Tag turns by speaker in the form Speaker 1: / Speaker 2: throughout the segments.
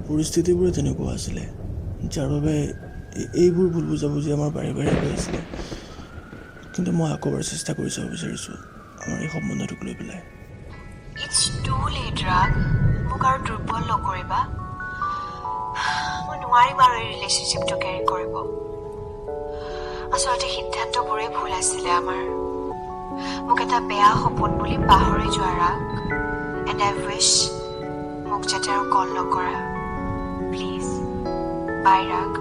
Speaker 1: পৰিস্থিতিবোৰে তেনেকুৱা আছিলে যাৰ বাবে এইবোৰ ভুল বুজাবুজি আমাৰ বাৰে বাৰে হৈ আছিলে কিন্তু মই আকৌ এবাৰ চেষ্টা কৰি চাব বিচাৰিছোঁ আমাৰ এই সম্বন্ধটোক লৈ পেলাই
Speaker 2: It's too late, Rag. মোক আৰু দুৰ্বল নকৰিবা মই নোৱাৰিম আৰু এই ৰিলেশ্যনশ্বিপটো কেৰি কৰিব আচলতে সিদ্ধান্তবোৰে ভুল আছিলে আমাৰ মোক এটা বেয়া সপোন বুলি পাহৰি যোৱা ৰাগ and I wish মোক যাতে আৰু কল নকৰা Please, bye, Rag.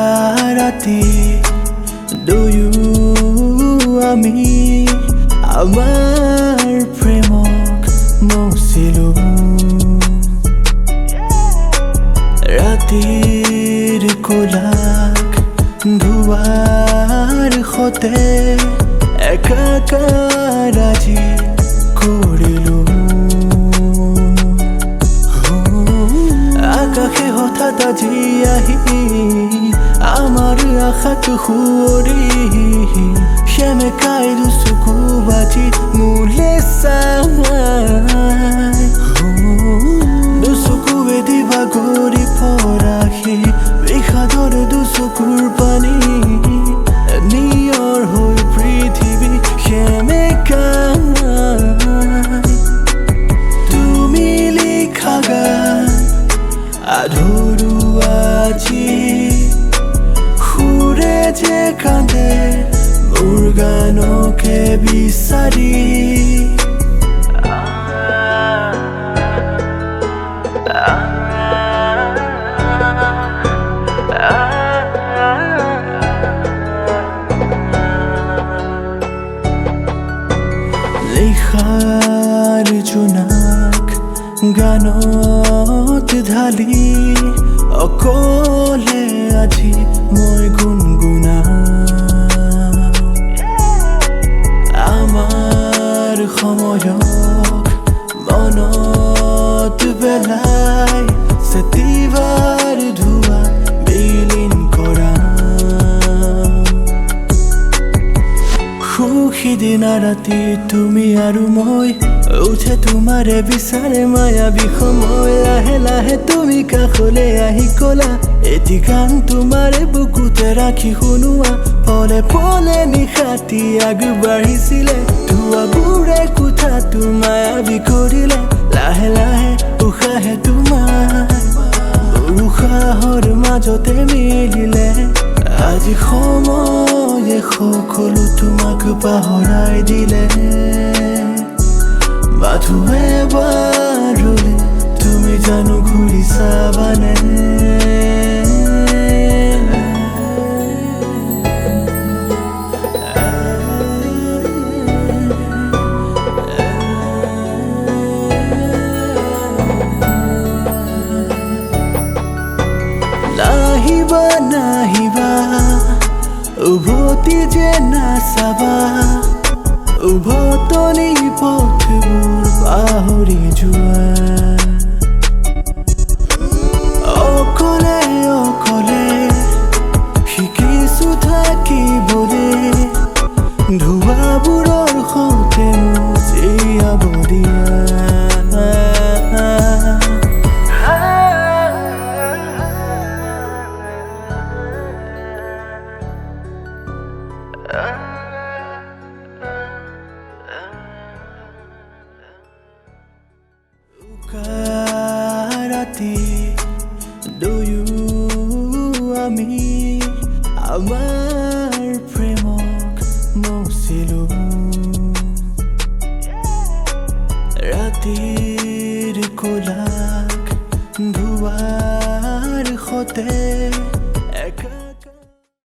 Speaker 1: Ukarati, do you ami amar premok mosilu Ratir kolak dhuar khote ekakaraji korilu akakhe hothat aji ahi amar akhat khuri sheme kaidu sukubaji mule sai দুচকুৱে দিবা গৰি পৰাখি বিষাদৰ দুচকুৰ পানী নিয়ৰ হৈ পৃথিৱী সেমেকাই তুমি লিখা গান আধৰু আজি সুৰে যে কান্দে মোৰ গানকে বিচাৰি লিখাৰ জোনাক গানত ঢালি অকলে আজি মই গুণগুণাও আমাৰ সময়ক মনত পেলাই চেতিবাৰ ধোৱা বিলীন কৰা সুখী দিনা ৰাতি তুমি আৰু মই উঠে তোমাৰে বিচাৰে মায়াবী সময় লাহে লাহে তুমি কাষলৈ আহি কলা এটি গান তোমাৰে বুকুতে ৰাখি শুনোৱা পলে পলে নিশাতি আগবাঢ়িছিলে ধোঁৱাবোৰে কোঠাটো মায়াবী কৰিলে লাহে লাহে উশাহে তোমাৰ উশাহৰ মাজতে মিলিলে আজি সময়ে সকলো তোমাক পাহৰাই দিলে বাথুৱে বাৰুলে তুমি জানো ঘূৰি চাবানে নাহিবা নাহিবা উভতি যে নাচাবা উভতনি পথবোৰ পাহৰি যোৱা অকলে অকলে শিকিছো থাকিবলৈ ধোঁৱাবোৰৰ সৈতে জীয়াব দিয়া Ukarati, do you ami amar premok mosilu Ratir kolak dhuar কাষতে